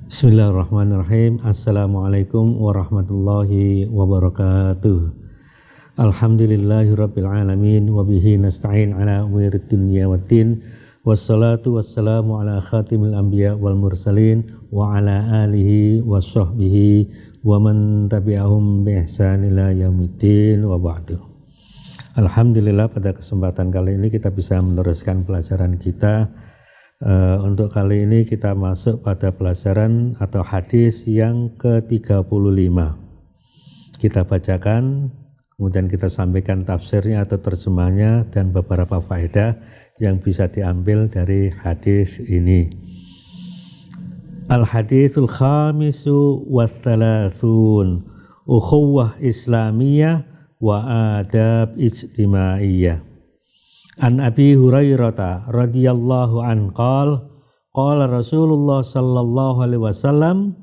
Bismillahirrahmanirrahim. Assalamualaikum warahmatullahi wabarakatuh. Alhamdulillahirabbil alamin wa bihi nasta'in ala umurid dunya waddin. Wassalatu wassalamu ala khatimil anbiya wal mursalin wa ala alihi wa sahbihi wa man tabi'ahum bi ihsan ila yaumiddin wa ba'du. Alhamdulillah, pada kesempatan kali ini kita bisa meneruskan pelajaran kita. Untuk kali ini kita masuk pada pelajaran atau hadis yang ke-35. Kita bacakan, kemudian kita sampaikan tafsirnya atau terjemahnya dan beberapa faedah yang bisa diambil dari hadis ini. Al-haditsul khamisu wa thalathun, ukhuwah islamiyah wa adab ijtimaiyah. An Abi Hurairah radhiyallahu an qala Rasulullah sallallahu alaihi wasallam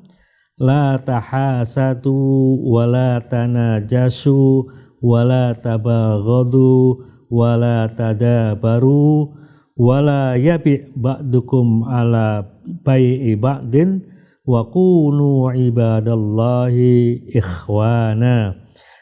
la tahasatu wa la tanajasu wa la tabaghadu wa la tadabaru wa la yabi' ba'dukum ala bai'i ba'din wa kunu ibadallahi ikhwana.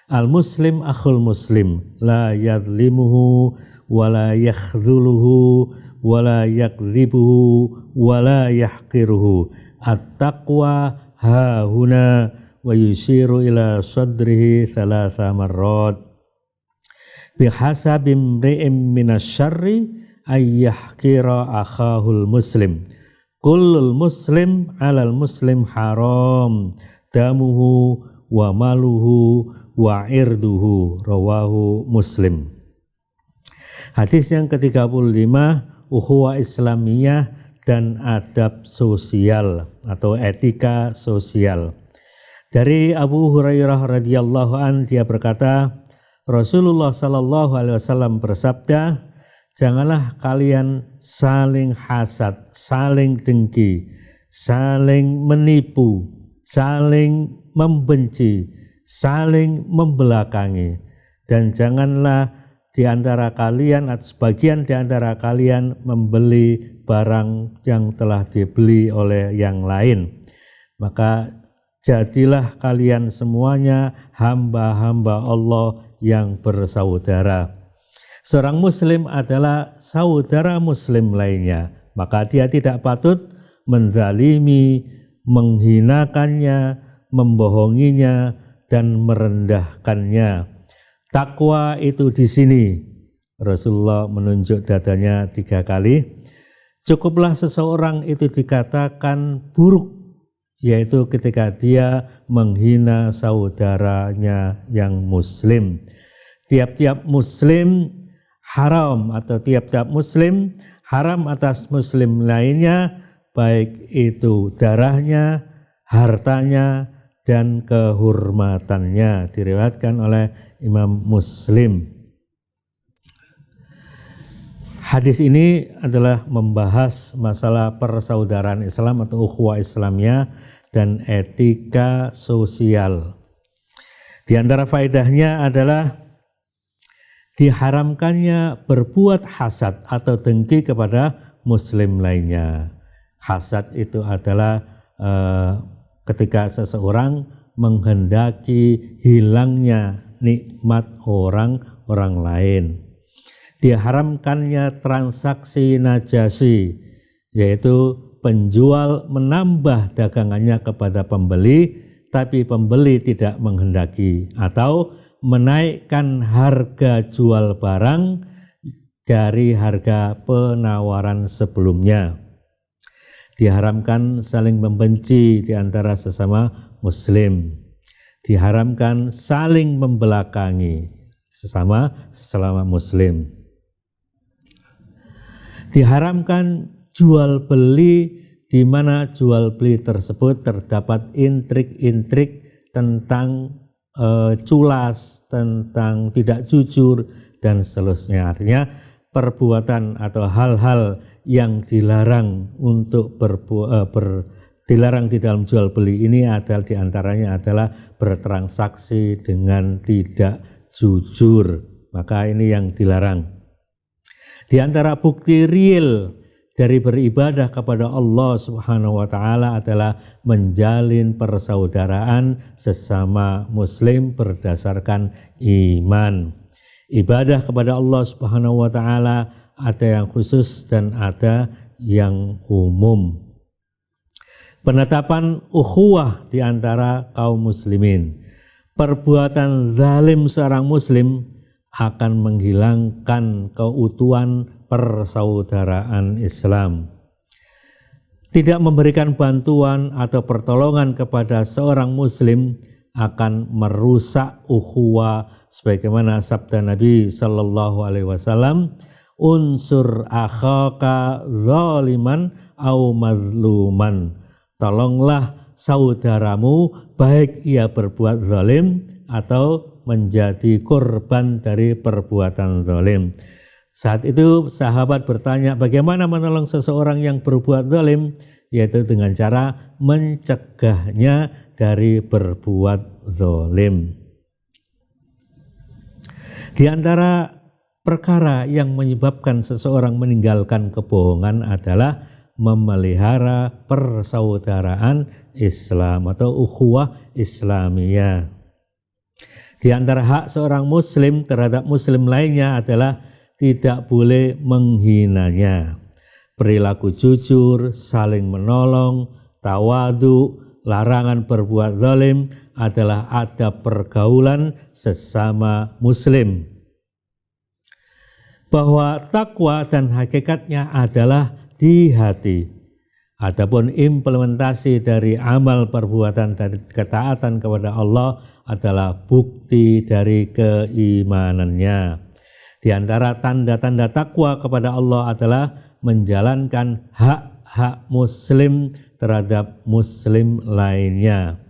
Al-muslim akhul muslim la yadlimuhu wala yakhdhuluhu wala yakdzibuhu wala yahqiruhu. At-taqwa hahuna wa yushiru ila sadrihi thalatha marrat. Bihasabi imri'in minasyarri ay yahqira akhahul muslim. Kullul muslim alal muslim haram damuhu wa maluhu wa irduhu. Rawahu Muslim. Hadis yang ke-35, ukhuwah islamiyah dan adab sosial atau etika sosial. Dari Abu Hurairah radhiyallahu an, dia berkata, Rasulullah sallallahu alaihi wasallam bersabda, janganlah kalian saling hasad, saling dengki, saling menipu, saling membenci, saling membelakangi, dan janganlah di antara kalian atau sebagian di antara kalian membeli barang yang telah dibeli oleh yang lain. Maka jadilah kalian semuanya hamba-hamba Allah yang bersaudara. Seorang muslim adalah saudara muslim lainnya, maka dia tidak patut menzalimi, menghinakannya, membohonginya, dan merendahkannya. Takwa itu di sini. Rasulullah menunjuk dadanya 3 kali. Cukuplah seseorang itu dikatakan buruk, yaitu ketika dia menghina saudaranya yang muslim. Tiap-tiap muslim haram atau tiap-tiap muslim haram atas muslim lainnya, baik itu darahnya, hartanya, dan kehormatannya. Diriwayatkan oleh Imam Muslim. Hadis ini adalah membahas masalah persaudaraan Islam atau ukhuwah Islamiyah dan etika sosial. Di antara faedahnya adalah diharamkannya berbuat hasad atau dengki kepada muslim lainnya. Hasad itu adalah ketika seseorang menghendaki hilangnya nikmat orang lain. Diharamkannya transaksi najasi, yaitu penjual menambah dagangannya kepada pembeli, tapi pembeli tidak menghendaki, atau menaikkan harga jual barang dari harga penawaran sebelumnya. Diharamkan saling membenci di antara sesama muslim. Diharamkan saling membelakangi sesama muslim. Diharamkan jual beli di mana jual beli tersebut terdapat intrik-intrik tentang culas, tentang tidak jujur, dan seterusnya. Artinya perbuatan atau hal-hal yang dilarang untuk dilarang di dalam jual beli ini adalah diantaranya adalah bertransaksi dengan tidak jujur. Maka ini yang dilarang. Di antara bukti real dari beribadah kepada Allah Subhanahu wa taala adalah menjalin persaudaraan sesama muslim berdasarkan iman. Ibadah kepada Allah Subhanahu wa taala ada yang khusus dan ada yang umum. Penetapan ukhuwah di antara kaum muslimin. Perbuatan zalim seorang muslim akan menghilangkan keutuhan persaudaraan Islam. Tidak memberikan bantuan atau pertolongan kepada seorang muslim akan merusak ukhuwah, sebagaimana sabda Nabi sallallahu alaihi wasallam, unsur akhaka zaliman au mazluman. Tolonglah saudaramu baik ia berbuat zalim atau menjadi korban dari perbuatan zalim. Saat itu sahabat bertanya, bagaimana menolong seseorang yang berbuat zalim? Yaitu dengan cara mencegahnya dari berbuat zalim. Di antara perkara yang menyebabkan seseorang meninggalkan kebohongan adalah memelihara persaudaraan Islam atau ukhuwah Islamiyah. Di antara hak seorang muslim terhadap muslim lainnya adalah tidak boleh menghinanya. Perilaku jujur, saling menolong, tawadu, larangan berbuat zalim adalah adab pergaulan sesama muslim. Bahwa takwa dan hakikatnya adalah di hati. Adapun implementasi dari amal perbuatan dari ketaatan kepada Allah adalah bukti dari keimanannya. Di antara tanda-tanda takwa kepada Allah adalah menjalankan hak-hak muslim terhadap muslim lainnya.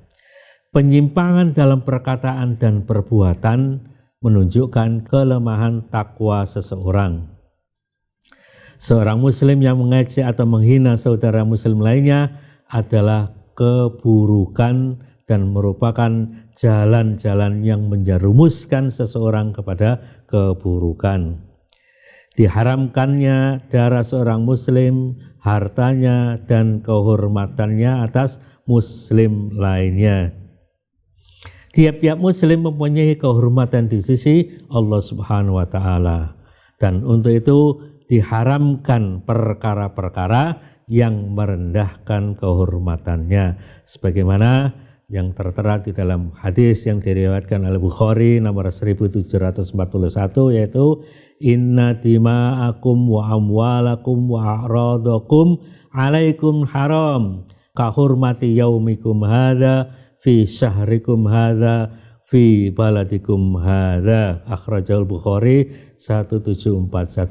Penyimpangan dalam perkataan dan perbuatan menunjukkan kelemahan takwa seseorang. Seorang muslim yang mengejek atau menghina saudara muslim lainnya adalah keburukan dan merupakan jalan-jalan yang menjerumuskan seseorang kepada keburukan. Diharamkannya darah seorang muslim, hartanya dan kehormatannya atas muslim lainnya. Tiap-tiap muslim mempunyai kehormatan di sisi Allah Subhanahu wa taala, dan untuk itu diharamkan perkara-perkara yang merendahkan kehormatannya, sebagaimana yang tertera di dalam hadis yang diriwayatkan oleh Bukhari nomor 1741, yaitu inna dima'akum wa amwalakum wa a'radakum alaikum haram kahurmati yaumikum hadza fi syahrikum hadza fi baladikum hadza. Akhrajal Bukhari 1741.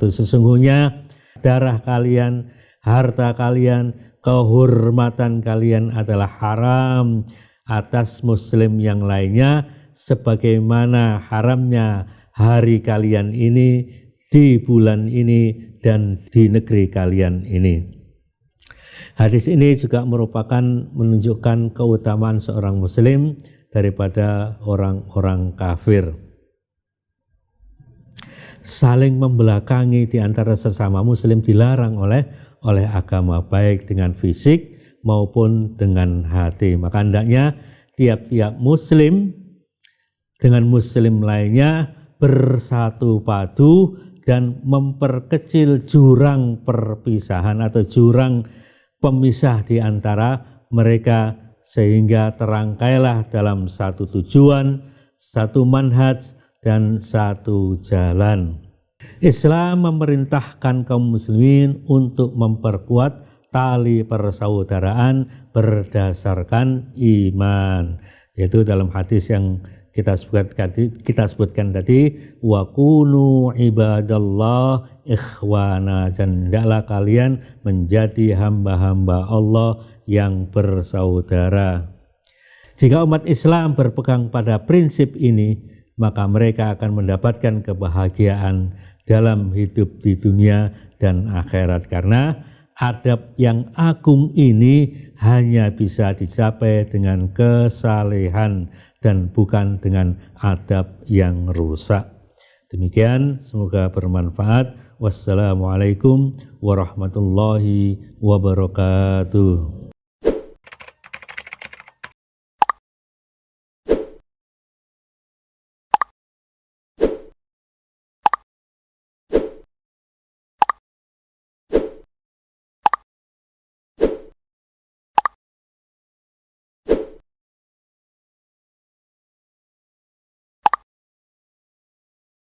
Sesungguhnya darah kalian, harta kalian, kehormatan kalian adalah haram atas muslim yang lainnya, sebagaimana haramnya hari kalian ini, di bulan ini, dan di negeri kalian ini. Hadis ini juga merupakan menunjukkan keutamaan seorang muslim daripada orang-orang kafir. Saling membelakangi di antara sesama muslim dilarang oleh agama, baik dengan fisik maupun dengan hati. Maka hendaknya tiap-tiap muslim dengan muslim lainnya bersatu padu dan memperkecil jurang perpisahan atau jurang pemisah di antara mereka, sehingga terangkailah dalam satu tujuan, satu manhaj, dan satu jalan. Islam memerintahkan kaum muslimin untuk memperkuat tali persaudaraan berdasarkan iman, yaitu dalam hadis yang kita sebutkan tadi, wa kunu ibadallah ikhwana, dan hendaklah kalian menjadi hamba-hamba Allah yang bersaudara. Jika umat Islam berpegang pada prinsip ini, maka mereka akan mendapatkan kebahagiaan dalam hidup di dunia dan akhirat, karena adab yang agung ini hanya bisa dicapai dengan kesalehan dan bukan dengan adab yang rusak. Demikian, semoga bermanfaat. Wassalamualaikum warahmatullahi wabarakatuh.